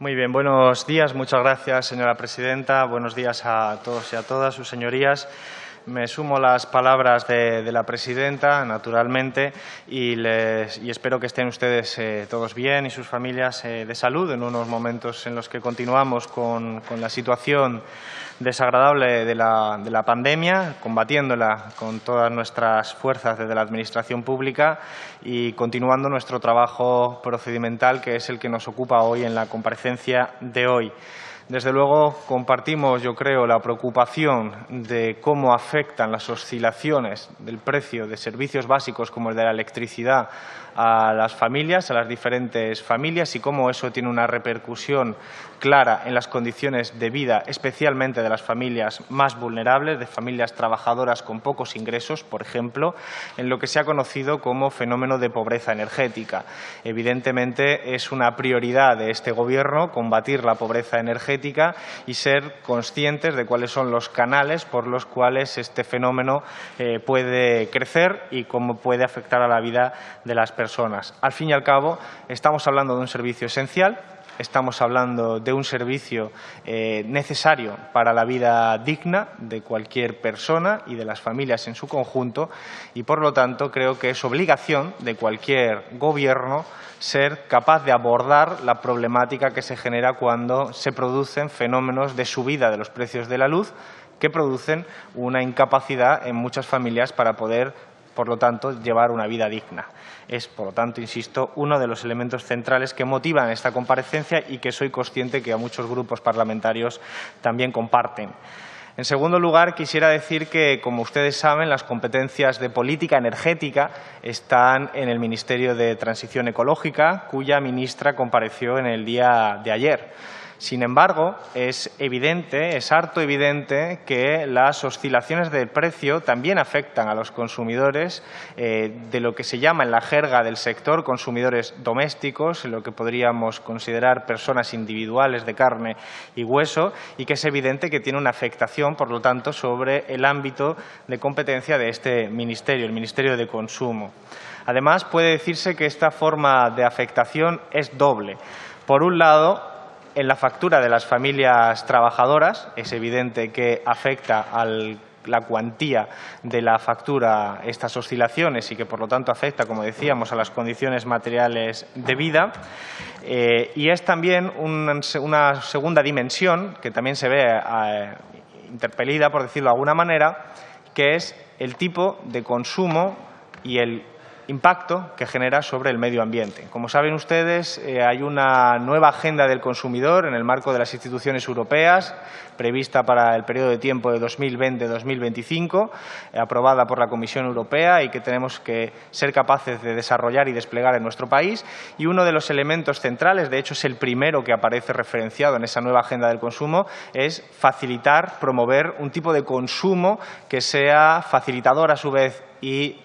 Muy bien, buenos días. Muchas gracias, señora presidenta. Buenos días a todos y a todas, sus señorías. Me sumo a las palabras de la presidenta, naturalmente, y espero que estén ustedes todos bien y sus familias de salud en unos momentos en los que continuamos con la situación desagradable de la pandemia, combatiéndola con todas nuestras fuerzas desde la Administración pública y continuando nuestro trabajo procedimental, que es el que nos ocupa hoy en la comparecencia de hoy. Desde luego, compartimos, yo creo, la preocupación de cómo afectan las oscilaciones del precio de servicios básicos como el de la electricidad a las familias, a las diferentes familias, y cómo eso tiene una repercusión clara en las condiciones de vida, especialmente de las familias más vulnerables, de familias trabajadoras con pocos ingresos, por ejemplo, en lo que se ha conocido como fenómeno de pobreza energética. Evidentemente, es una prioridad de este Gobierno combatir la pobreza energética y ser conscientes de cuáles son los canales por los cuales este fenómeno puede crecer y cómo puede afectar a la vida de las personas. Al fin y al cabo, estamos hablando de un servicio esencial. Estamos hablando de un servicio necesario para la vida digna de cualquier persona y de las familias en su conjunto y, por lo tanto, creo que es obligación de cualquier Gobierno ser capaz de abordar la problemática que se genera cuando se producen fenómenos de subida de los precios de la luz que producen una incapacidad en muchas familias para poder, por lo tanto, llevar una vida digna. Es, por lo tanto, insisto, uno de los elementos centrales que motivan esta comparecencia y que soy consciente que a muchos grupos parlamentarios también comparten. En segundo lugar, quisiera decir que, como ustedes saben, las competencias de política energética están en el Ministerio de Transición Ecológica, cuya ministra compareció en el día de ayer. Sin embargo, es evidente, es harto evidente que las oscilaciones de precio también afectan a los consumidores de lo que se llama en la jerga del sector consumidores domésticos, lo que podríamos considerar personas individuales de carne y hueso, y que es evidente que tiene una afectación, por lo tanto, sobre el ámbito de competencia de este ministerio, el Ministerio de Consumo. Además, puede decirse que esta forma de afectación es doble. Por un lado, en la factura de las familias trabajadoras es evidente que afecta a la cuantía de la factura estas oscilaciones y que, por lo tanto, afecta, como decíamos, a las condiciones materiales de vida. Y es también una segunda dimensión que también se ve interpelida, por decirlo de alguna manera, que es el tipo de consumo y el impacto que genera sobre el medio ambiente. Como saben ustedes, hay una nueva agenda del consumidor en el marco de las instituciones europeas, prevista para el periodo de tiempo de 2020-2025, aprobada por la Comisión Europea y que tenemos que ser capaces de desarrollar y desplegar en nuestro país. Y uno de los elementos centrales, de hecho es el primero que aparece referenciado en esa nueva agenda del consumo, es facilitar, promover un tipo de consumo que sea facilitador a su vez y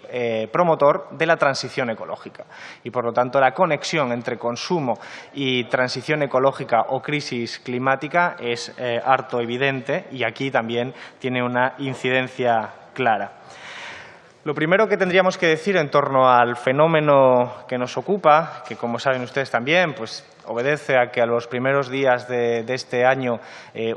promotor de la transición ecológica. Y, por lo tanto, la conexión entre consumo y transición ecológica o crisis climática es harto evidente y aquí también tiene una incidencia clara. Lo primero que tendríamos que decir en torno al fenómeno que nos ocupa, que, como saben ustedes también, pues obedece a que a los primeros días de este año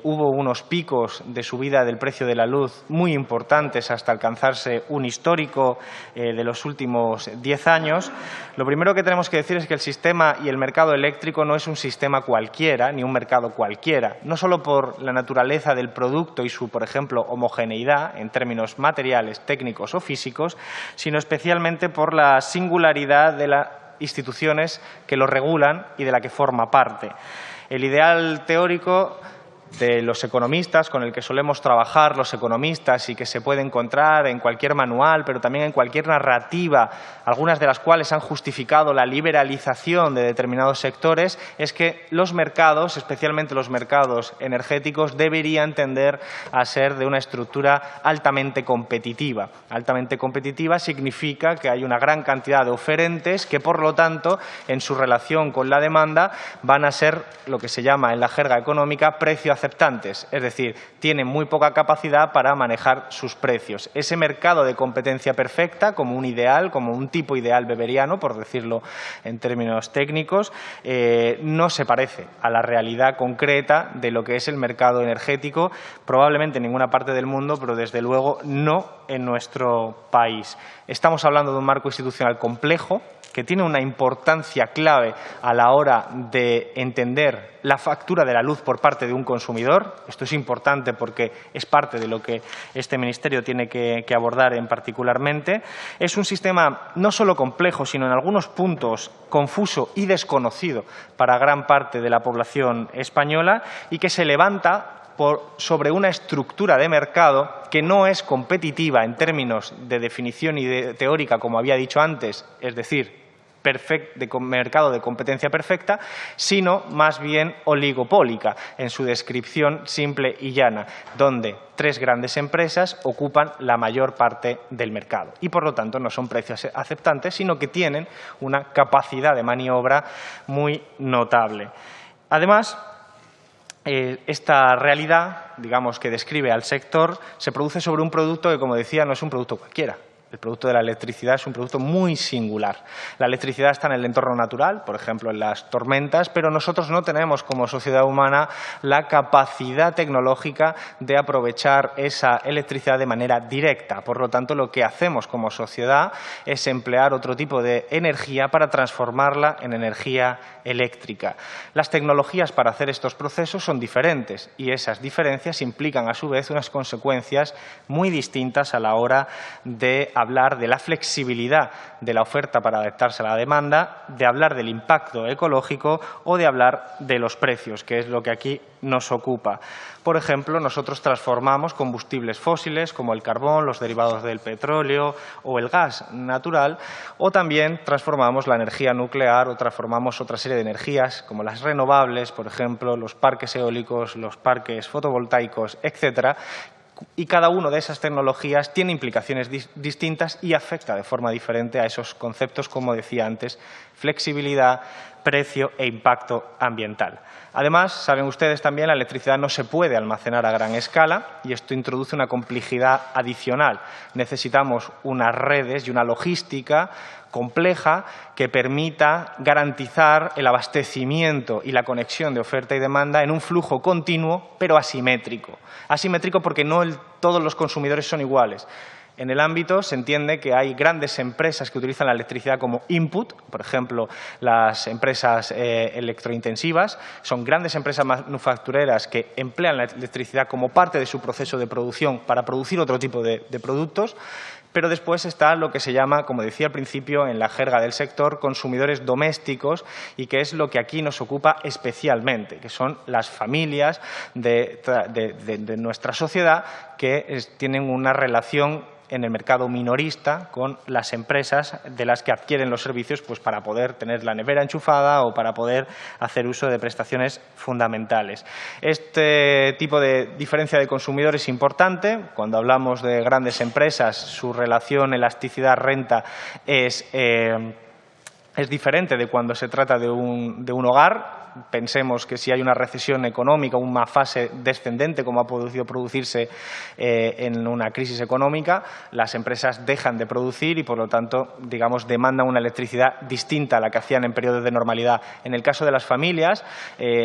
hubo unos picos de subida del precio de la luz muy importantes hasta alcanzarse un histórico de los últimos 10 años. Lo primero que tenemos que decir es que el sistema y el mercado eléctrico no es un sistema cualquiera ni un mercado cualquiera, no solo por la naturaleza del producto y su, por ejemplo, homogeneidad en términos materiales, técnicos o físicos, sino especialmente por la singularidad de las instituciones que lo regulan y de la que forma parte. El ideal teórico de los economistas, con el que solemos trabajar los economistas y que se puede encontrar en cualquier manual, pero también en cualquier narrativa, algunas de las cuales han justificado la liberalización de determinados sectores, es que los mercados, especialmente los mercados energéticos, deberían tender a ser de una estructura altamente competitiva. Altamente competitiva significa que hay una gran cantidad de oferentes que, por lo tanto, en su relación con la demanda, van a ser lo que se llama en la jerga económica precio aceptantes, es decir, tienen muy poca capacidad para manejar sus precios. Ese mercado de competencia perfecta, como un ideal, como un tipo ideal weberiano, por decirlo en términos técnicos, no se parece a la realidad concreta de lo que es el mercado energético, probablemente en ninguna parte del mundo, pero desde luego no en nuestro país. Estamos hablando de un marco institucional complejo, que tiene una importancia clave a la hora de entender la factura de la luz por parte de un consumidor. Esto es importante porque es parte de lo que este Ministerio tiene que abordar en particularmente. Es un sistema no solo complejo, sino en algunos puntos confuso y desconocido para gran parte de la población española y que se levanta sobre una estructura de mercado que no es competitiva en términos de definición y teórica, como había dicho antes, es decir, de mercado de competencia perfecta, sino más bien oligopólica en su descripción simple y llana, donde 3 grandes empresas ocupan la mayor parte del mercado y, por lo tanto, no son precios aceptantes, sino que tienen una capacidad de maniobra muy notable. Además, esta realidad, digamos, que describe al sector, se produce sobre un producto que, como decía, no es un producto cualquiera. El producto de la electricidad es un producto muy singular. La electricidad está en el entorno natural, por ejemplo, en las tormentas, pero nosotros no tenemos como sociedad humana la capacidad tecnológica de aprovechar esa electricidad de manera directa. Por lo tanto, lo que hacemos como sociedad es emplear otro tipo de energía para transformarla en energía eléctrica. Las tecnologías para hacer estos procesos son diferentes y esas diferencias implican, a su vez, unas consecuencias muy distintas a la hora de hablar de la flexibilidad de la oferta para adaptarse a la demanda, de hablar del impacto ecológico o de hablar de los precios, que es lo que aquí nos ocupa. Por ejemplo, nosotros transformamos combustibles fósiles como el carbón, los derivados del petróleo o el gas natural, o también transformamos la energía nuclear o transformamos otra serie de energías como las renovables, por ejemplo, los parques eólicos, los parques fotovoltaicos, etcétera. Y cada una de esas tecnologías tiene implicaciones distintas y afecta de forma diferente a esos conceptos, como decía antes, flexibilidad, precio e impacto ambiental. Además, saben ustedes también, la electricidad no se puede almacenar a gran escala y esto introduce una complejidad adicional. Necesitamos unas redes y una logística compleja que permita garantizar el abastecimiento y la conexión de oferta y demanda en un flujo continuo, pero asimétrico. Asimétrico porque no todos los consumidores son iguales. En el ámbito se entiende que hay grandes empresas que utilizan la electricidad como input, por ejemplo, las empresas electrointensivas, son grandes empresas manufactureras que emplean la electricidad como parte de su proceso de producción para producir otro tipo de productos. Pero después está lo que se llama, como decía al principio, en la jerga del sector, consumidores domésticos y que es lo que aquí nos ocupa especialmente, que son las familias de nuestra sociedad que tienen una relación en el mercado minorista con las empresas de las que adquieren los servicios pues para poder tener la nevera enchufada o para poder hacer uso de prestaciones fundamentales. Este tipo de diferencia de consumidor es importante. Cuando hablamos de grandes empresas, su relación elasticidad-renta es diferente de cuando se trata de un hogar. Pensemos que si hay una recesión económica, una fase descendente, como ha podido producirse en una crisis económica, las empresas dejan de producir y, por lo tanto, digamos, demandan una electricidad distinta a la que hacían en periodos de normalidad. En el caso de las familias,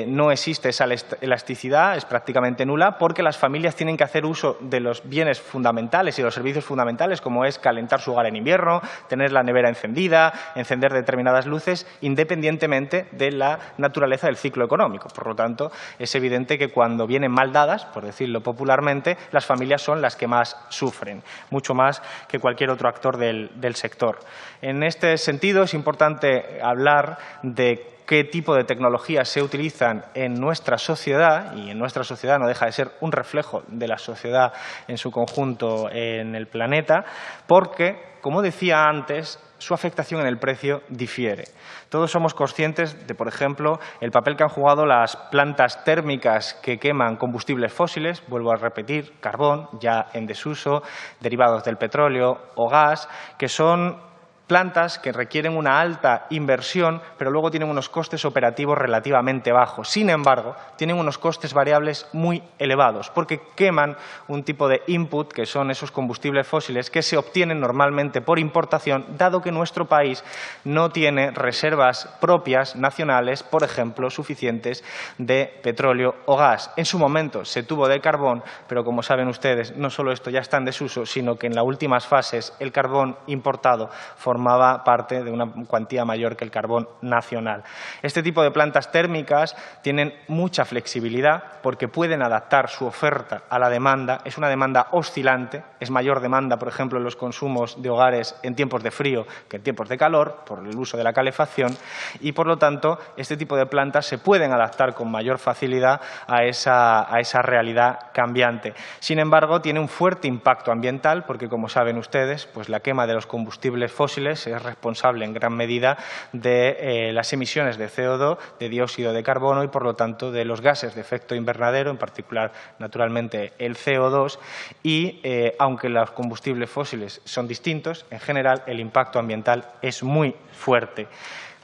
no existe esa elasticidad, es prácticamente nula, porque las familias tienen que hacer uso de los bienes fundamentales y los servicios fundamentales, como es calentar su hogar en invierno, tener la nevera encendida, encender determinadas luces, independientemente de la naturaleza del ciclo económico. Por lo tanto, es evidente que cuando vienen mal dadas, por decirlo popularmente, las familias son las que más sufren, mucho más que cualquier otro actor del sector. En este sentido, es importante hablar de qué tipo de tecnologías se utilizan en nuestra sociedad, y en nuestra sociedad no deja de ser un reflejo de la sociedad en su conjunto en el planeta, porque, como decía antes, su afectación en el precio difiere. Todos somos conscientes de, por ejemplo, el papel que han jugado las plantas térmicas que queman combustibles fósiles, vuelvo a repetir, carbón, ya en desuso, derivados del petróleo o gas, que son plantas que requieren una alta inversión, pero luego tienen unos costes operativos relativamente bajos. Sin embargo, tienen unos costes variables muy elevados, porque queman un tipo de input, que son esos combustibles fósiles, que se obtienen normalmente por importación, dado que nuestro país no tiene reservas propias nacionales, por ejemplo, suficientes de petróleo o gas. En su momento se tuvo de carbón, pero como saben ustedes, no solo esto ya está en desuso, sino que en las últimas fases el carbón importado formaba parte de una cuantía mayor que el carbón nacional. Este tipo de plantas térmicas tienen mucha flexibilidad porque pueden adaptar su oferta a la demanda. Es una demanda oscilante, es mayor demanda, por ejemplo, en los consumos de hogares en tiempos de frío que en tiempos de calor, por el uso de la calefacción, y, por lo tanto, este tipo de plantas se pueden adaptar con mayor facilidad a esa realidad cambiante. Sin embargo, tiene un fuerte impacto ambiental porque, como saben ustedes, pues la quema de los combustibles fósiles es responsable en gran medida de las emisiones de CO2, de dióxido de carbono y, por lo tanto, de los gases de efecto invernadero, en particular, naturalmente, el CO2. Y, aunque los combustibles fósiles son distintos, en general el impacto ambiental es muy fuerte.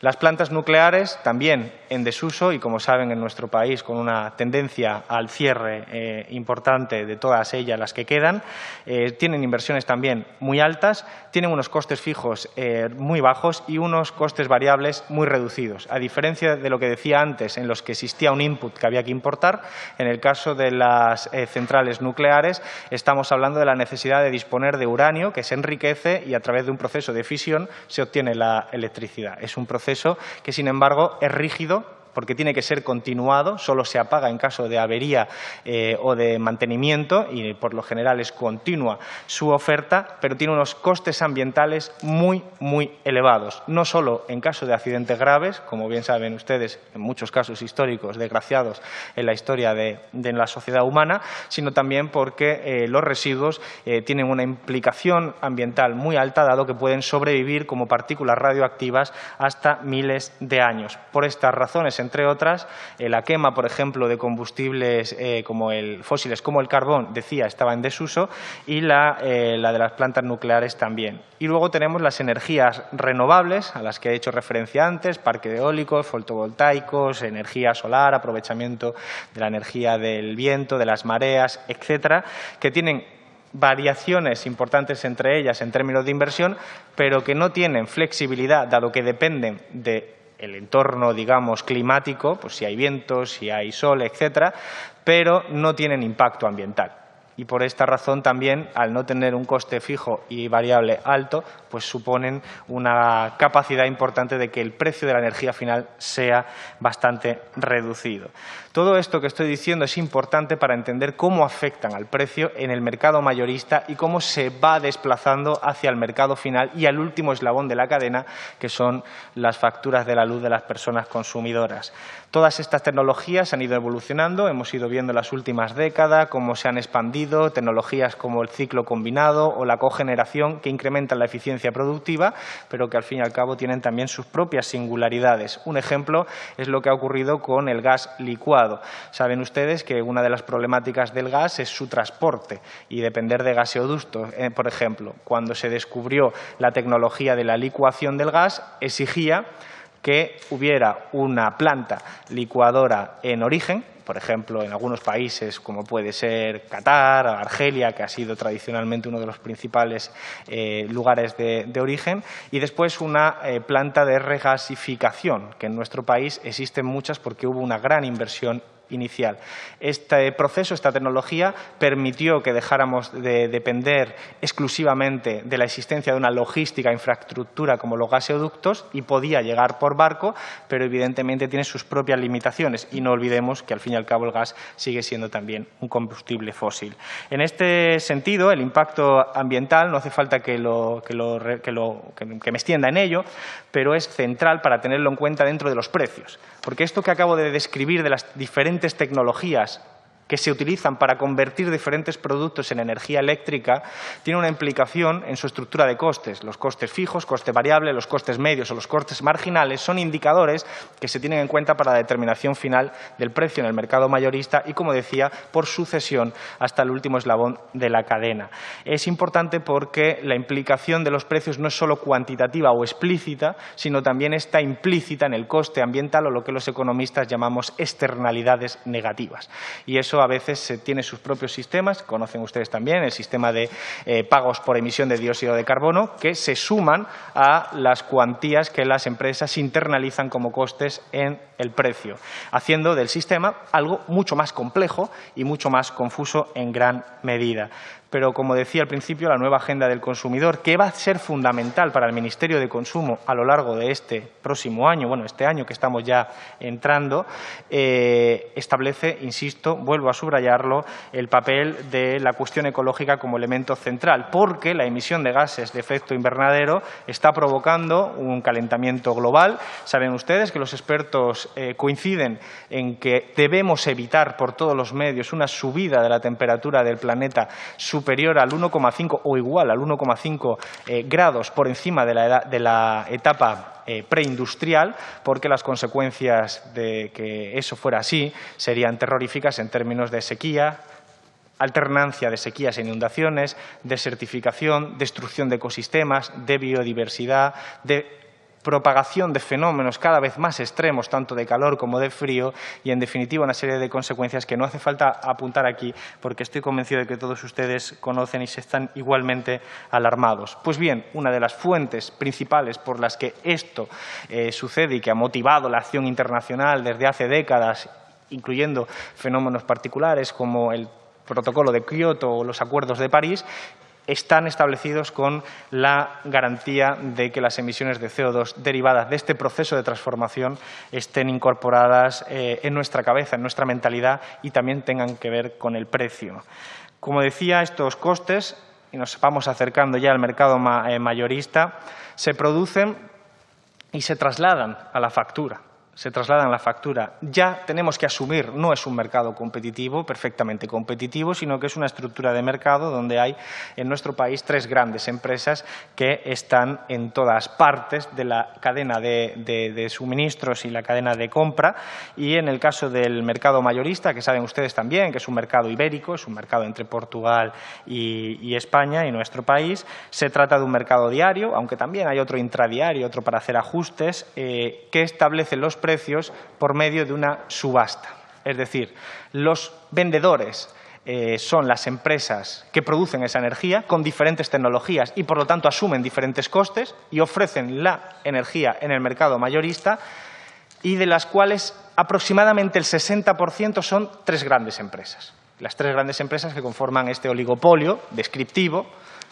Las plantas nucleares también en desuso y, como saben, en nuestro país con una tendencia al cierre importante de todas ellas las que quedan, tienen inversiones también muy altas, tienen unos costes fijos muy bajos y unos costes variables muy reducidos. A diferencia de lo que decía antes, en los que existía un input que había que importar, en el caso de las centrales nucleares estamos hablando de la necesidad de disponer de uranio que se enriquece y a través de un proceso de fisión se obtiene la electricidad. Es un proceso que, sin embargo, es rígido porque tiene que ser continuado, solo se apaga en caso de avería o de mantenimiento y, por lo general, es continua su oferta, pero tiene unos costes ambientales muy, muy elevados, no solo en caso de accidentes graves, como bien saben ustedes, en muchos casos históricos desgraciados en la historia de la sociedad humana, sino también porque los residuos tienen una implicación ambiental muy alta, dado que pueden sobrevivir como partículas radioactivas hasta miles de años. Por estas razones, entre otras, la quema, por ejemplo, de combustibles fósiles como el carbón, decía, estaba en desuso y la de las plantas nucleares también. Y luego tenemos las energías renovables, a las que he hecho referencia antes, parques eólicos, fotovoltaicos, energía solar, aprovechamiento de la energía del viento, de las mareas, etcétera, que tienen variaciones importantes entre ellas en términos de inversión, pero que no tienen flexibilidad, dado que dependen del entorno, digamos, climático, pues si hay vientos, si hay sol, etcétera, pero no tienen impacto ambiental. Y por esta razón también, al no tener un coste fijo y variable alto, pues suponen una capacidad importante de que el precio de la energía final sea bastante reducido. Todo esto que estoy diciendo es importante para entender cómo afectan al precio en el mercado mayorista y cómo se va desplazando hacia el mercado final y al último eslabón de la cadena, que son las facturas de la luz de las personas consumidoras. Todas estas tecnologías han ido evolucionando, hemos ido viendo en las últimas décadas cómo se han expandido tecnologías como el ciclo combinado o la cogeneración, que incrementan la eficiencia productiva, pero que al fin y al cabo tienen también sus propias singularidades. Un ejemplo es lo que ha ocurrido con el gas licuado. Saben ustedes que una de las problemáticas del gas es su transporte y depender de gaseoductos. Por ejemplo, cuando se descubrió la tecnología de la licuación del gas, exigía que hubiera una planta licuadora en origen, por ejemplo, en algunos países como puede ser Qatar, Argelia, que ha sido tradicionalmente uno de los principales lugares de origen, y después una planta de regasificación, que en nuestro país existen muchas porque hubo una gran inversión inicial. Este proceso, esta tecnología, permitió que dejáramos de depender exclusivamente de la existencia de una logística, infraestructura como los gaseoductos y podía llegar por barco, pero evidentemente tiene sus propias limitaciones y no olvidemos que al fin y al cabo el gas sigue siendo también un combustible fósil. En este sentido, el impacto ambiental, no hace falta que me extienda en ello, pero es central para tenerlo en cuenta dentro de los precios, porque esto que acabo de describir de las diferentes tecnologías que se utilizan para convertir diferentes productos en energía eléctrica tiene una implicación en su estructura de costes. Los costes fijos, coste variable, los costes medios o los costes marginales son indicadores que se tienen en cuenta para la determinación final del precio en el mercado mayorista y, como decía, por sucesión hasta el último eslabón de la cadena. Es importante porque la implicación de los precios no es solo cuantitativa o explícita, sino también está implícita en el coste ambiental o lo que los economistas llamamos externalidades negativas. Y eso a veces tiene sus propios sistemas, conocen ustedes también el sistema de pagos por emisión de dióxido de carbono, que se suman a las cuantías que las empresas internalizan como costes en el precio, haciendo del sistema algo mucho más complejo y mucho más confuso en gran medida. Pero, como decía al principio, la nueva agenda del consumidor, que va a ser fundamental para el Ministerio de Consumo a lo largo de este próximo año, bueno, este año que estamos ya entrando, establece, insisto, vuelvo a subrayarlo, el papel de la cuestión ecológica como elemento central, porque la emisión de gases de efecto invernadero está provocando un calentamiento global. Saben ustedes que los expertos coinciden en que debemos evitar por todos los medios una subida de la temperatura del planeta superior al 1,5 o igual al 1,5 grados por encima de la etapa preindustrial, porque las consecuencias de que eso fuera así serían terroríficas en términos de sequía, alternancia de sequías e inundaciones, desertificación, destrucción de ecosistemas, de biodiversidad, de propagación de fenómenos cada vez más extremos, tanto de calor como de frío, y, en definitiva, una serie de consecuencias que no hace falta apuntar aquí, porque estoy convencido de que todos ustedes conocen y se están igualmente alarmados. Pues bien, una de las fuentes principales por las que esto sucede y que ha motivado la acción internacional desde hace décadas, incluyendo fenómenos particulares como el Protocolo de Kioto o los Acuerdos de París, están establecidos con la garantía de que las emisiones de CO2 derivadas de este proceso de transformación estén incorporadas en nuestra cabeza, en nuestra mentalidad, y también tengan que ver con el precio. Como decía, estos costes, y nos vamos acercando ya al mercado mayorista, se producen y se trasladan a la factura. Ya tenemos que asumir, no es un mercado competitivo, perfectamente competitivo, sino que es una estructura de mercado donde hay en nuestro país 3 grandes empresas que están en todas partes de la cadena de suministros y la cadena de compra. Y en el caso del mercado mayorista, que saben ustedes también que es un mercado ibérico, es un mercado entre Portugal y España y nuestro país, se trata de un mercado diario, aunque también hay otro intradiario, otro para hacer ajustes, que establece los precios por medio de una subasta. Es decir, los vendedores son las empresas que producen esa energía con diferentes tecnologías y, por lo tanto, asumen diferentes costes y ofrecen la energía en el mercado mayorista, y de las cuales aproximadamente el 60% son 3 grandes empresas. Las 3 grandes empresas que conforman este oligopolio descriptivo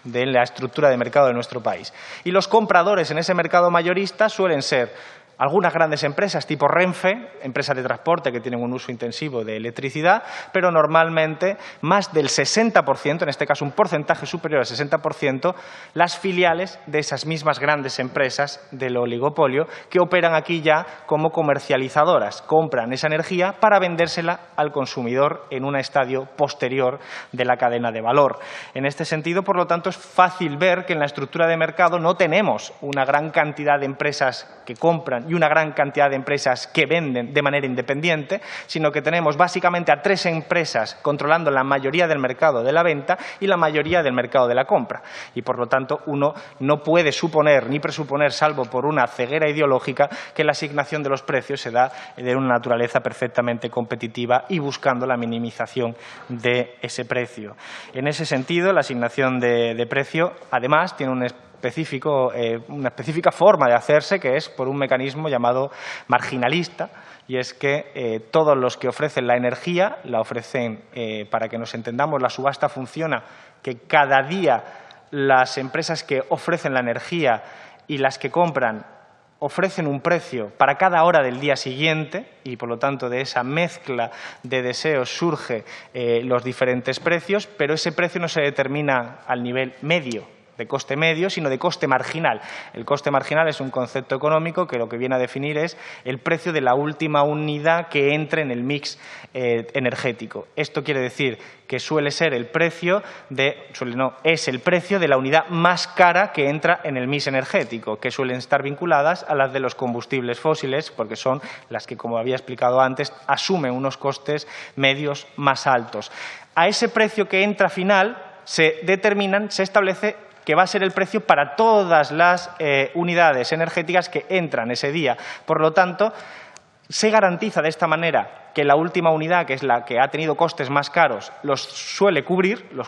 de la estructura de mercado de nuestro país. Y los compradores en ese mercado mayorista suelen ser algunas grandes empresas tipo Renfe, empresas de transporte que tienen un uso intensivo de electricidad, pero normalmente más del 60%, en este caso un porcentaje superior al 60%, las filiales de esas mismas grandes empresas del oligopolio que operan aquí ya como comercializadoras. Compran esa energía para vendérsela al consumidor en un estadio posterior de la cadena de valor. En este sentido, por lo tanto, es fácil ver que en la estructura de mercado no tenemos una gran cantidad de empresas que compran y una gran cantidad de empresas que venden de manera independiente, sino que tenemos básicamente a 3 empresas controlando la mayoría del mercado de la venta y la mayoría del mercado de la compra. Y, por lo tanto, uno no puede suponer ni presuponer, salvo por una ceguera ideológica, que la asignación de los precios se da de una naturaleza perfectamente competitiva y buscando la minimización de ese precio. En ese sentido, la asignación de precio, además, tiene una específica forma de hacerse, que es por un mecanismo llamado marginalista, y es que todos los que ofrecen la energía la ofrecen, para que nos entendamos, la subasta funciona que cada día las empresas que ofrecen la energía y las que compran ofrecen un precio para cada hora del día siguiente, y por lo tanto de esa mezcla de deseos surge los diferentes precios, pero ese precio no se determina al nivel medio de coste medio, sino de coste marginal. El coste marginal es un concepto económico que lo que viene a definir es el precio de la última unidad que entre en el mix energético. Esto quiere decir que suele ser el precio es el precio de la unidad más cara que entra en el mix energético, que suelen estar vinculadas a las de los combustibles fósiles, porque son las que, como había explicado antes, asumen unos costes medios más altos. A ese precio que entra final se establece que va a ser el precio para todas las unidades energéticas que entran ese día. Por lo tanto, se garantiza de esta manera que la última unidad, que es la que ha tenido costes más caros, los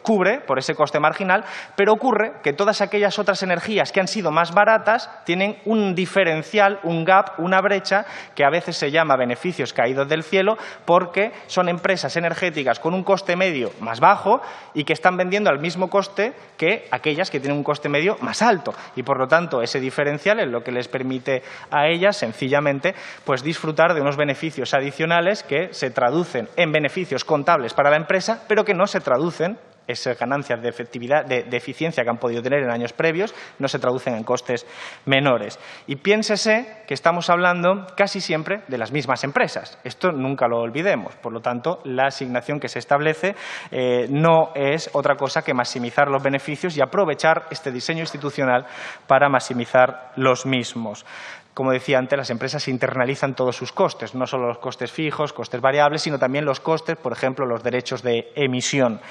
cubre por ese coste marginal, pero ocurre que todas aquellas otras energías que han sido más baratas tienen un diferencial, un gap, una brecha, que a veces se llama beneficios caídos del cielo, porque son empresas energéticas con un coste medio más bajo y que están vendiendo al mismo coste que aquellas que tienen un coste medio más alto. Y, por lo tanto, ese diferencial es lo que les permite a ellas, sencillamente, pues disfrutar de unos beneficios adicionales que se traducen en beneficios contables para la empresa, pero que no se traducen, esas ganancias de efectividad, de eficiencia que han podido tener en años previos, no se traducen en costes menores. Y piénsese que estamos hablando casi siempre de las mismas empresas. Esto nunca lo olvidemos. Por lo tanto, la asignación que se establece no es otra cosa que maximizar los beneficios y aprovechar este diseño institucional para maximizar los mismos. Como decía antes, las empresas internalizan todos sus costes, no solo los costes fijos, costes variables, sino también los costes, por ejemplo, los derechos de emisión.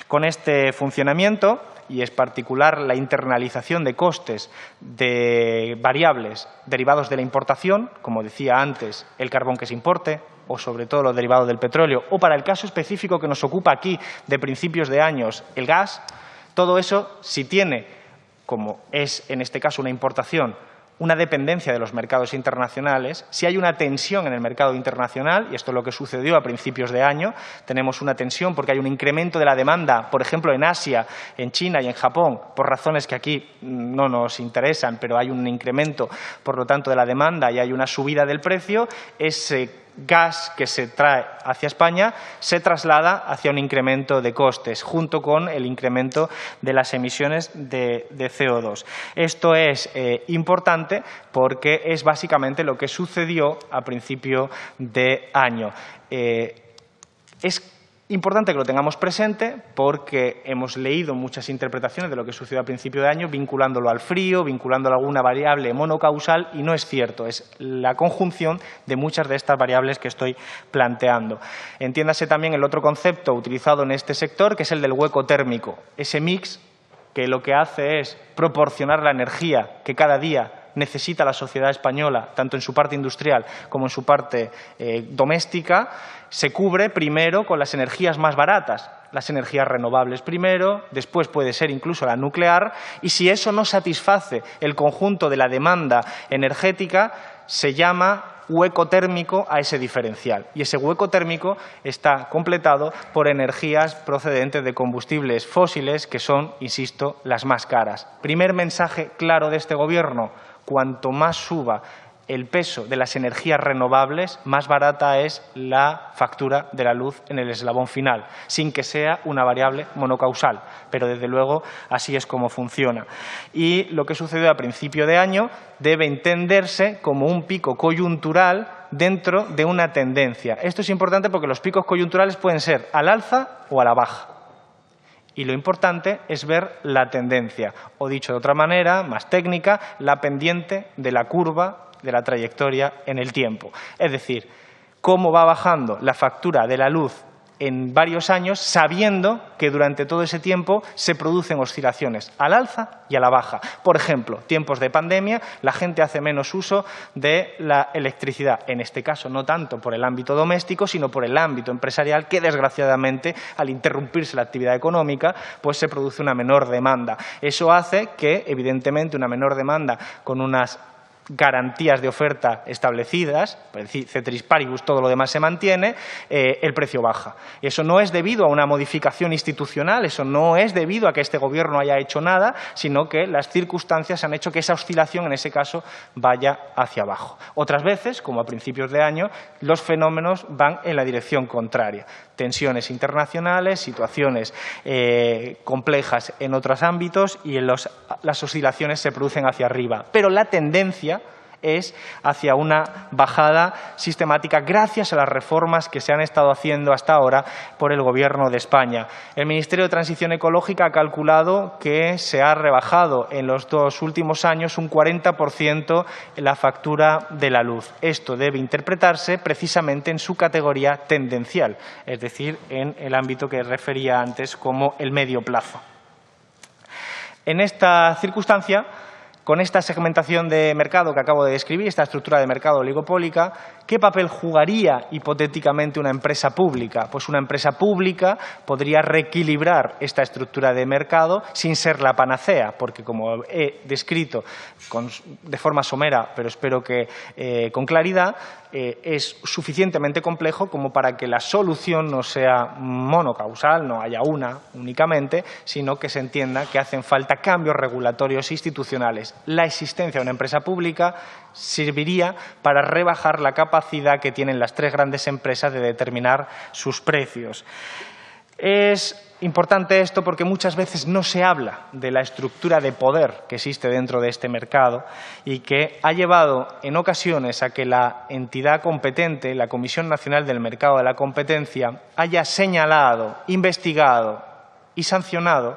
Con este funcionamiento, y es particular la internalización de costes de variables derivados de la importación, como decía antes, el carbón que se importe, o sobre todo los derivados del petróleo, o para el caso específico que nos ocupa aquí de principios de años, el gas, todo eso, si tiene, como es en este caso una importación, una dependencia de los mercados internacionales, si hay una tensión en el mercado internacional, y esto es lo que sucedió a principios de año, tenemos una tensión porque hay un incremento de la demanda, por ejemplo, en Asia, en China y en Japón, por razones que aquí no nos interesan, pero hay un incremento, por lo tanto, de la demanda y hay una subida del precio, ese gas que se trae hacia España se traslada hacia un incremento de costes, junto con el incremento de las emisiones de CO2. Esto es importante porque es básicamente lo que sucedió a principio de año. Es importante que lo tengamos presente porque hemos leído muchas interpretaciones de lo que sucedió a principio de año, vinculándolo al frío, vinculándolo a alguna variable monocausal, y no es cierto, es la conjunción de muchas de estas variables que estoy planteando. Entiéndase también el otro concepto utilizado en este sector, que es el del hueco térmico, ese mix que lo que hace es proporcionar la energía que cada día necesita la sociedad española, tanto en su parte industrial como en su parte doméstica, se cubre primero con las energías más baratas, las energías renovables primero, después puede ser incluso la nuclear, y si eso no satisface el conjunto de la demanda energética, se llama hueco térmico a ese diferencial. Y ese hueco térmico está completado por energías procedentes de combustibles fósiles, que son, insisto, las más caras. Primer mensaje claro de este Gobierno: cuanto más suba el peso de las energías renovables, más barata es la factura de la luz en el eslabón final, sin que sea una variable monocausal. Pero, desde luego, así es como funciona. Y lo que sucedió a principio de año debe entenderse como un pico coyuntural dentro de una tendencia. Esto es importante porque los picos coyunturales pueden ser al alza o a la baja. Y lo importante es ver la tendencia, o dicho de otra manera, más técnica, la pendiente de la curva de la trayectoria en el tiempo. Es decir, cómo va bajando la factura de la luz en varios años, sabiendo que durante todo ese tiempo se producen oscilaciones al alza y a la baja. Por ejemplo, tiempos de pandemia, la gente hace menos uso de la electricidad. En este caso, no tanto por el ámbito doméstico, sino por el ámbito empresarial, que desgraciadamente, al interrumpirse la actividad económica, pues se produce una menor demanda. Eso hace que, evidentemente, una menor demanda con unas garantías de oferta establecidas, es decir, ceteris paribus, todo lo demás se mantiene, el precio baja. Eso no es debido a una modificación institucional, eso no es debido a que este Gobierno haya hecho nada, sino que las circunstancias han hecho que esa oscilación, en ese caso, vaya hacia abajo. Otras veces, como a principios de año, los fenómenos van en la dirección contraria. Tensiones internacionales, situaciones complejas en otros ámbitos y las oscilaciones se producen hacia arriba. Pero la tendencia es hacia una bajada sistemática gracias a las reformas que se han estado haciendo hasta ahora por el Gobierno de España. El Ministerio de Transición Ecológica ha calculado que se ha rebajado en los 2 últimos años un 40% la factura de la luz. Esto debe interpretarse precisamente en su categoría tendencial, es decir, en el ámbito que refería antes como el medio plazo. En esta circunstancia, con esta segmentación de mercado que acabo de describir, esta estructura de mercado oligopólica, ¿qué papel jugaría hipotéticamente una empresa pública? Pues una empresa pública podría reequilibrar esta estructura de mercado sin ser la panacea, porque como he descrito de forma somera, pero espero que con claridad, es suficientemente complejo como para que la solución no sea monocausal, no haya una únicamente, sino que se entienda que hacen falta cambios regulatorios e institucionales. La existencia de una empresa pública serviría para rebajar la capacidad que tienen las 3 grandes empresas de determinar sus precios. Es importante esto porque muchas veces no se habla de la estructura de poder que existe dentro de este mercado y que ha llevado en ocasiones a que la entidad competente, la Comisión Nacional del Mercado de la Competencia, haya señalado, investigado y sancionado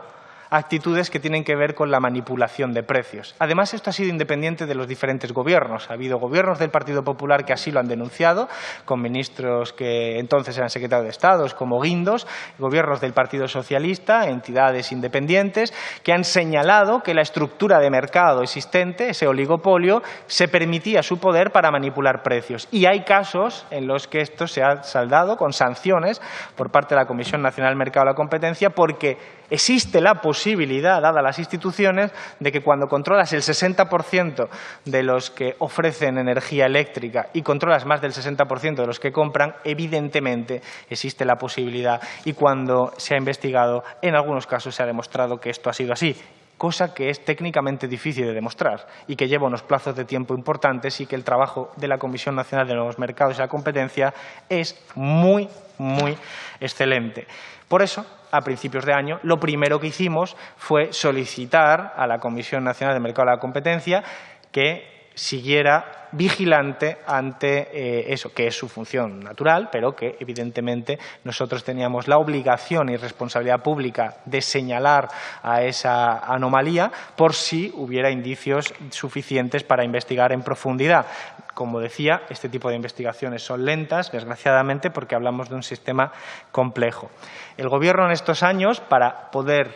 actitudes que tienen que ver con la manipulación de precios. Además, esto ha sido independiente de los diferentes gobiernos. Ha habido gobiernos del Partido Popular que así lo han denunciado, con ministros que entonces eran secretarios de Estado, como Guindos, gobiernos del Partido Socialista, entidades independientes, que han señalado que la estructura de mercado existente, ese oligopolio, se permitía su poder para manipular precios. Y hay casos en los que esto se ha saldado con sanciones por parte de la Comisión Nacional del Mercado de la Competencia porque existe la posibilidad, dadas las instituciones, de que cuando controlas el 60% de los que ofrecen energía eléctrica y controlas más del 60% de los que compran, evidentemente existe la posibilidad y cuando se ha investigado, en algunos casos se ha demostrado que esto ha sido así, cosa que es técnicamente difícil de demostrar y que lleva unos plazos de tiempo importantes y que el trabajo de la Comisión Nacional de los Mercados y la Competencia es muy excelente. Por eso, a principios de año, lo primero que hicimos fue solicitar a la Comisión Nacional del Mercado de la Competencia que siguiera vigilante ante eso, que es su función natural, pero que evidentemente nosotros teníamos la obligación y responsabilidad pública de señalar a esa anomalía por si hubiera indicios suficientes para investigar en profundidad. Como decía, este tipo de investigaciones son lentas, desgraciadamente, porque hablamos de un sistema complejo. El Gobierno en estos años, para poder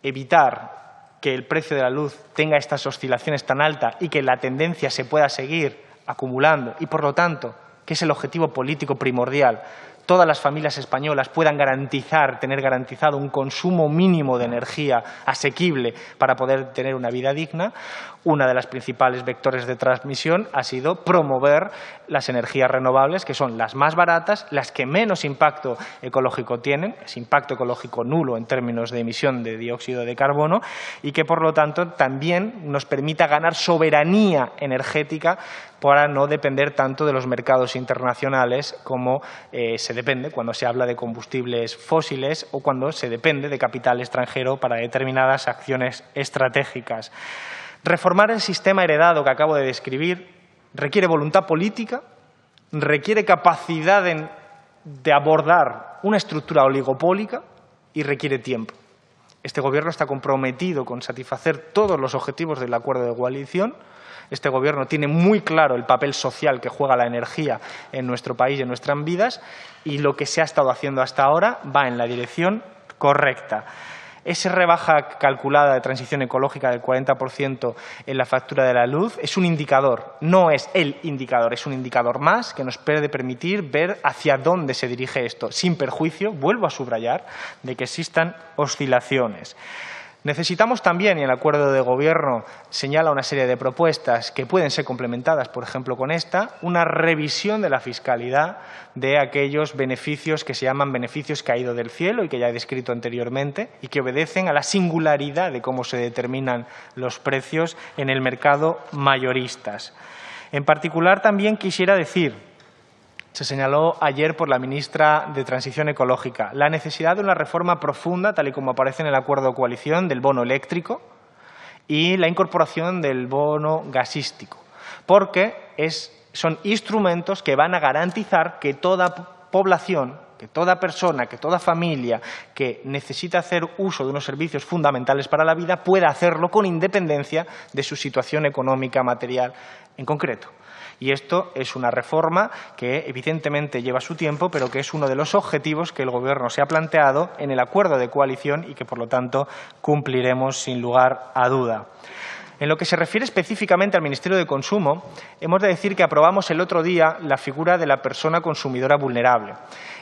evitar que el precio de la luz tenga estas oscilaciones tan altas y que la tendencia se pueda seguir acumulando y, por lo tanto, que es el objetivo político primordial, todas las familias españolas puedan tener garantizado un consumo mínimo de energía asequible para poder tener una vida digna, una de las principales vectores de transmisión ha sido promover las energías renovables, que son las más baratas, las que menos impacto ecológico tienen, es impacto ecológico nulo en términos de emisión de dióxido de carbono y que, por lo tanto, también nos permita ganar soberanía energética para no depender tanto de los mercados internacionales como se depende cuando se habla de combustibles fósiles o cuando se depende de capital extranjero para determinadas acciones estratégicas. Reformar el sistema heredado que acabo de describir requiere voluntad política, requiere capacidad de abordar una estructura oligopólica y requiere tiempo. Este Gobierno está comprometido con satisfacer todos los objetivos del acuerdo de coalición. Este Gobierno tiene muy claro el papel social que juega la energía en nuestro país y en nuestras vidas y lo que se ha estado haciendo hasta ahora va en la dirección correcta. Esa rebaja calculada de transición ecológica del 40% en la factura de la luz es un indicador, no es el indicador, es un indicador más que nos puede permitir ver hacia dónde se dirige esto, sin perjuicio, vuelvo a subrayar, de que existan oscilaciones. Necesitamos también, y el acuerdo de gobierno señala una serie de propuestas que pueden ser complementadas, por ejemplo, con esta, una revisión de la fiscalidad de aquellos beneficios que se llaman beneficios caídos del cielo y que ya he descrito anteriormente y que obedecen a la singularidad de cómo se determinan los precios en el mercado mayoristas. En particular, también quisiera decir, se señaló ayer por la ministra de Transición Ecológica, la necesidad de una reforma profunda, tal y como aparece en el acuerdo de coalición, del bono eléctrico y la incorporación del bono gasístico, porque son instrumentos que van a garantizar que toda población, que toda persona, que toda familia que necesita hacer uso de unos servicios fundamentales para la vida pueda hacerlo con independencia de su situación económica material en concreto. Y esto es una reforma que evidentemente lleva su tiempo, pero que es uno de los objetivos que el Gobierno se ha planteado en el acuerdo de coalición y que, por lo tanto, cumpliremos sin lugar a duda. En lo que se refiere específicamente al Ministerio de Consumo, hemos de decir que aprobamos el otro día la figura de la persona consumidora vulnerable.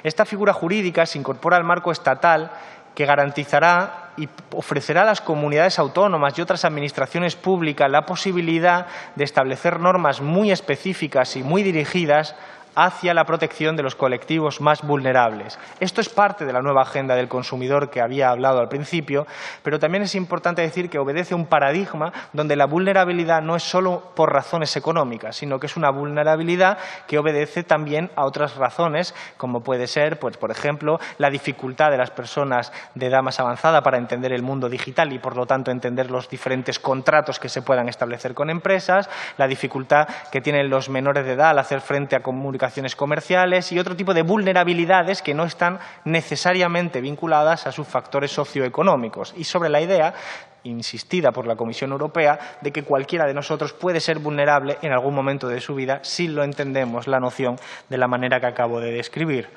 Esta figura jurídica se incorpora al marco estatal que garantizará y ofrecerá a las comunidades autónomas y otras administraciones públicas la posibilidad de establecer normas muy específicas y muy dirigidas hacia la protección de los colectivos más vulnerables. Esto es parte de la nueva agenda del consumidor que había hablado al principio, pero también es importante decir que obedece a un paradigma donde la vulnerabilidad no es solo por razones económicas, sino que es una vulnerabilidad que obedece también a otras razones, como puede ser, pues, por ejemplo, la dificultad de las personas de edad más avanzada para entender el mundo digital y, por lo tanto, entender los diferentes contratos que se puedan establecer con empresas, la dificultad que tienen los menores de edad al hacer frente a comunicaciones comerciales y otro tipo de vulnerabilidades que no están necesariamente vinculadas a sus factores socioeconómicos. Y sobre la idea insistida por la Comisión Europea de que cualquiera de nosotros puede ser vulnerable en algún momento de su vida si lo entendemos la noción de la manera que acabo de describir.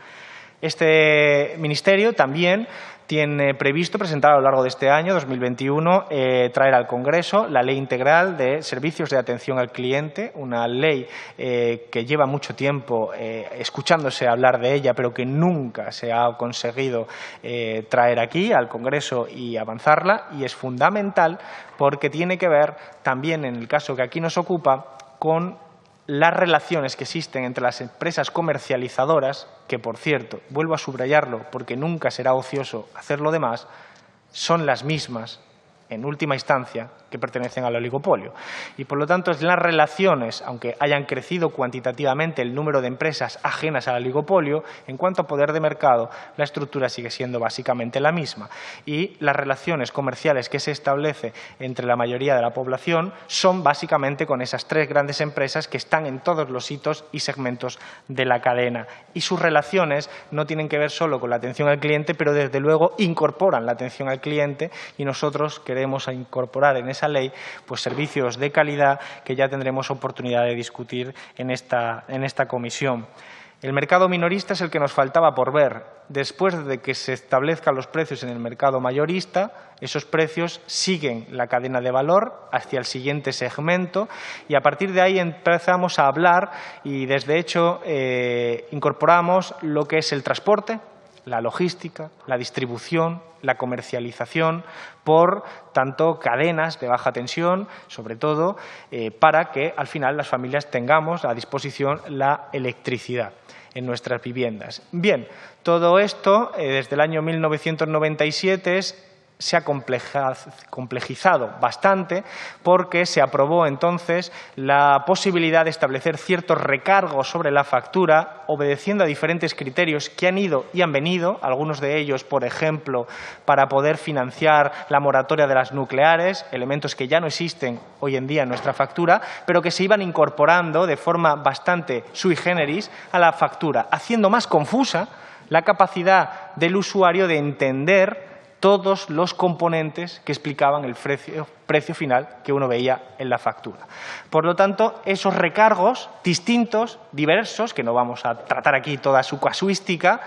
Este Ministerio también tiene previsto presentar a lo largo de este año, 2021, traer al Congreso la Ley Integral de Servicios de Atención al Cliente, una ley que lleva mucho tiempo escuchándose hablar de ella, pero que nunca se ha conseguido traer aquí al Congreso y avanzarla, y es fundamental porque tiene que ver también, en el caso que aquí nos ocupa, con las relaciones que existen entre las empresas comercializadoras, que, por cierto, vuelvo a subrayarlo porque nunca será ocioso hacer lo demás, son las mismas, en última instancia, que pertenecen al oligopolio. Y, por lo tanto, es las relaciones, aunque hayan crecido cuantitativamente el número de empresas ajenas al oligopolio, en cuanto a poder de mercado, la estructura sigue siendo básicamente la misma. Y las relaciones comerciales que se establece entre la mayoría de la población son básicamente con esas tres grandes empresas que están en todos los hitos y segmentos de la cadena. Y sus relaciones no tienen que ver solo con la atención al cliente, pero desde luego incorporan la atención al cliente, y nosotros queremos incorporar en esa ley pues servicios de calidad que ya tendremos oportunidad de discutir en esta comisión. El mercado minorista es el que nos faltaba por ver. Después de que se establezcan los precios en el mercado mayorista, esos precios siguen la cadena de valor hacia el siguiente segmento y a partir de ahí empezamos a hablar y desde hecho incorporamos lo que es el transporte, la logística, la distribución, la comercialización por tanto cadenas de baja tensión, sobre todo para que al final las familias tengamos a disposición la electricidad en nuestras viviendas. Bien, todo esto desde el año 1997 se ha complejizado bastante porque se aprobó entonces la posibilidad de establecer ciertos recargos sobre la factura obedeciendo a diferentes criterios que han ido y han venido, algunos de ellos, por ejemplo, para poder financiar la moratoria de las nucleares, elementos que ya no existen hoy en día en nuestra factura, pero que se iban incorporando de forma bastante sui generis a la factura, haciendo más confusa la capacidad del usuario de entender todos los componentes que explicaban el precio final que uno veía en la factura. Por lo tanto, esos recargos distintos, diversos, que no vamos a tratar aquí toda su casuística,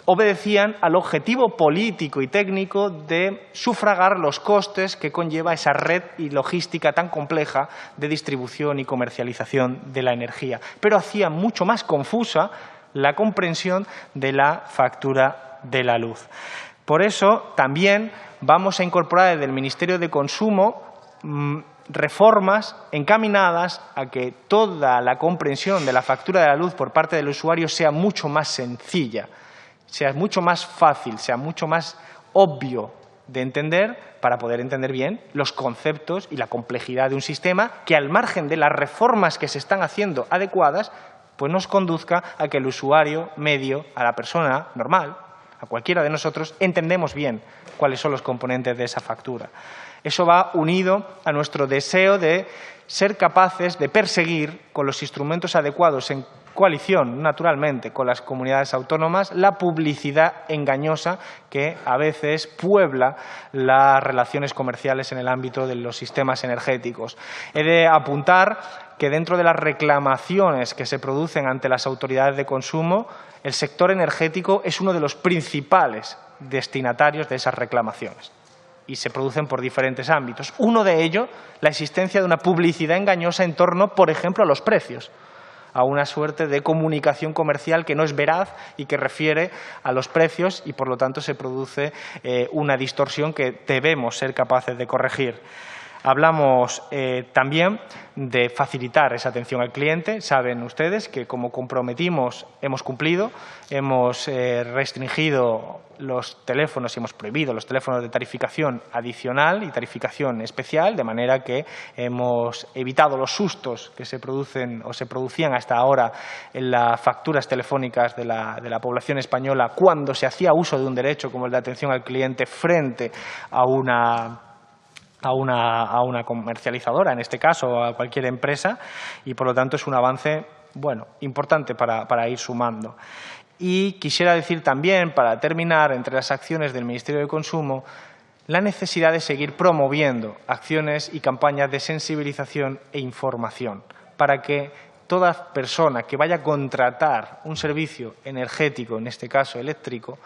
obedecían al objetivo político y técnico de sufragar los costes que conlleva esa red y logística tan compleja de distribución y comercialización de la energía, pero hacía mucho más confusa la comprensión de la factura de la luz. Por eso, también vamos a incorporar desde el Ministerio de Consumo reformas encaminadas a que toda la comprensión de la factura de la luz por parte del usuario sea mucho más sencilla, sea mucho más fácil, sea mucho más obvio de entender para poder entender bien los conceptos y la complejidad de un sistema que, al margen de las reformas que se están haciendo adecuadas, pues nos conduzca a que el usuario medio, a la persona normal, a cualquiera de nosotros, entendemos bien cuáles son los componentes de esa factura. Eso va unido a nuestro deseo de ser capaces de perseguir con los instrumentos adecuados, en coalición, naturalmente, con las comunidades autónomas, la publicidad engañosa que a veces puebla las relaciones comerciales en el ámbito de los sistemas energéticos. He de apuntar que dentro de las reclamaciones que se producen ante las autoridades de consumo, el sector energético es uno de los principales destinatarios de esas reclamaciones. Y se producen por diferentes ámbitos. Uno de ellos, la existencia de una publicidad engañosa en torno, por ejemplo, a los precios, a una suerte de comunicación comercial que no es veraz y que refiere a los precios y, por lo tanto, se produce una distorsión que debemos ser capaces de corregir. Hablamos también de facilitar esa atención al cliente. Saben ustedes que, como comprometimos, hemos cumplido, hemos restringido los teléfonos y hemos prohibido los teléfonos de tarificación adicional y tarificación especial, de manera que hemos evitado los sustos que se producen o se producían hasta ahora en las facturas telefónicas de la población española cuando se hacía uso de un derecho como el de atención al cliente frente a una comercializadora, en este caso, o a cualquier empresa, y por lo tanto es un avance importante para ir sumando. Y quisiera decir también, para terminar, entre las acciones del Ministerio de Consumo, la necesidad de seguir promoviendo acciones y campañas de sensibilización e información para que toda persona que vaya a contratar un servicio energético, en este caso eléctrico,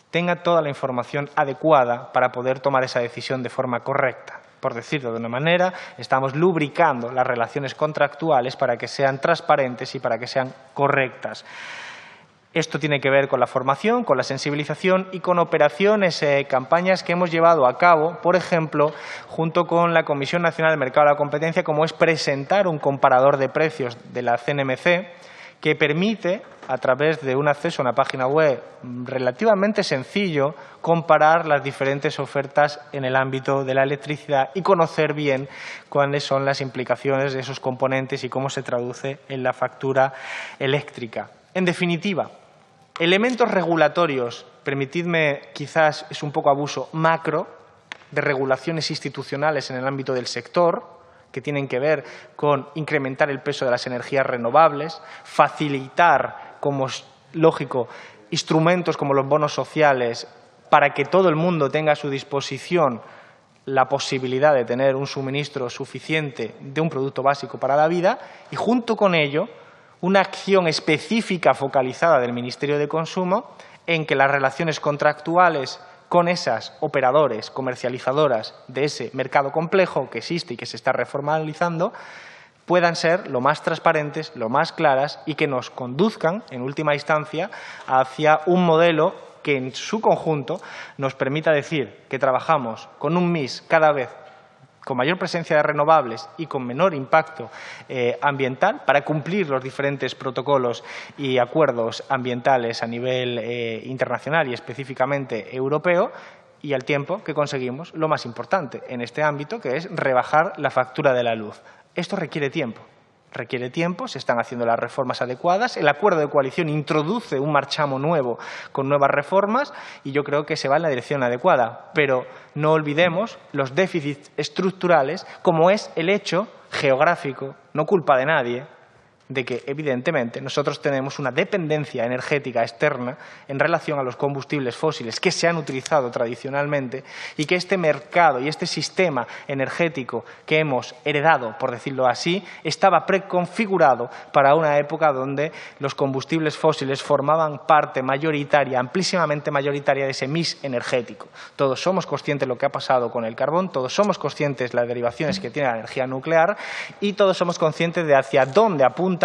tenga toda la información adecuada para poder tomar esa decisión de forma correcta. Por decirlo de una manera, estamos lubricando las relaciones contractuales para que sean transparentes y para que sean correctas. Esto tiene que ver con la formación, con la sensibilización y con operaciones, campañas que hemos llevado a cabo, por ejemplo, junto con la Comisión Nacional del Mercado de la Competencia, como es presentar un comparador de precios de la CNMC que permite, a través de un acceso a una página web relativamente sencillo, comparar las diferentes ofertas en el ámbito de la electricidad y conocer bien cuáles son las implicaciones de esos componentes y cómo se traduce en la factura eléctrica. En definitiva, elementos regulatorios, permitidme, quizás es un poco abuso, macro, de regulaciones institucionales en el ámbito del sector, que tienen que ver con incrementar el peso de las energías renovables, facilitar, como es lógico, instrumentos como los bonos sociales para que todo el mundo tenga a su disposición la posibilidad de tener un suministro suficiente de un producto básico para la vida y, junto con ello, una acción específica focalizada del Ministerio de Consumo en que las relaciones contractuales con esas operadores, comercializadoras de ese mercado complejo que existe y que se está reformalizando, puedan ser lo más transparentes, lo más claras y que nos conduzcan, en última instancia, hacia un modelo que en su conjunto nos permita decir que trabajamos con un mix cada vez con mayor presencia de renovables y con menor impacto ambiental para cumplir los diferentes protocolos y acuerdos ambientales a nivel internacional y específicamente europeo, y al tiempo que conseguimos lo más importante en este ámbito, que es rebajar la factura de la luz. Esto requiere tiempo. Se están haciendo las reformas adecuadas, el acuerdo de coalición introduce un marchamo nuevo con nuevas reformas y yo creo que se va en la dirección adecuada, pero no olvidemos los déficits estructurales como es el hecho geográfico, no culpa de nadie, de que evidentemente nosotros tenemos una dependencia energética externa en relación a los combustibles fósiles que se han utilizado tradicionalmente y que este mercado y este sistema energético que hemos heredado, por decirlo así, estaba preconfigurado para una época donde los combustibles fósiles formaban parte mayoritaria, amplísimamente mayoritaria de ese mix energético. Todos somos conscientes de lo que ha pasado con el carbón, todos somos conscientes de las derivaciones que tiene la energía nuclear y todos somos conscientes de hacia dónde apunta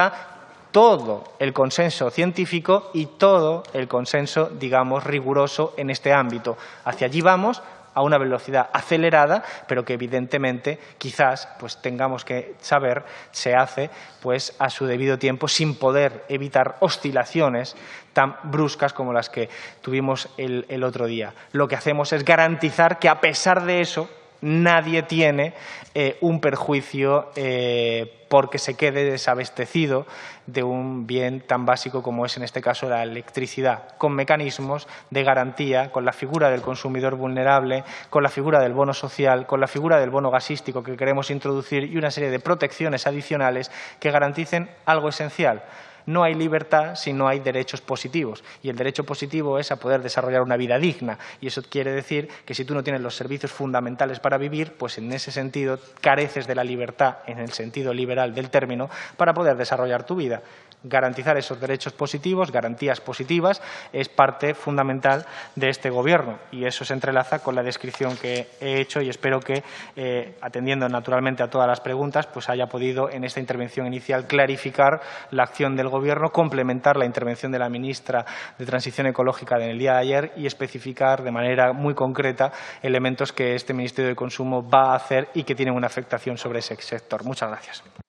todo el consenso científico y todo el consenso, digamos, riguroso en este ámbito. Hacia allí vamos, a una velocidad acelerada, pero que evidentemente quizás pues tengamos que saber se hace pues a su debido tiempo sin poder evitar oscilaciones tan bruscas como las que tuvimos el otro día. Lo que hacemos es garantizar que a pesar de eso nadie tiene un perjuicio porque se quede desabastecido de un bien tan básico como es en este caso la electricidad, con mecanismos de garantía, con la figura del consumidor vulnerable, con la figura del bono social, con la figura del bono gasístico que queremos introducir y una serie de protecciones adicionales que garanticen algo esencial. No hay libertad si no hay derechos positivos y el derecho positivo es a poder desarrollar una vida digna y eso quiere decir que si tú no tienes los servicios fundamentales para vivir, pues en ese sentido careces de la libertad en el sentido liberal del término para poder desarrollar tu vida. Garantizar esos derechos positivos, garantías positivas, es parte fundamental de este Gobierno y eso se entrelaza con la descripción que he hecho y espero que, atendiendo naturalmente a todas las preguntas, pues haya podido en esta intervención inicial clarificar la acción del Gobierno, complementar la intervención de la ministra de Transición Ecológica del día de ayer y especificar de manera muy concreta elementos que este Ministerio de Consumo va a hacer y que tienen una afectación sobre ese sector. Muchas gracias.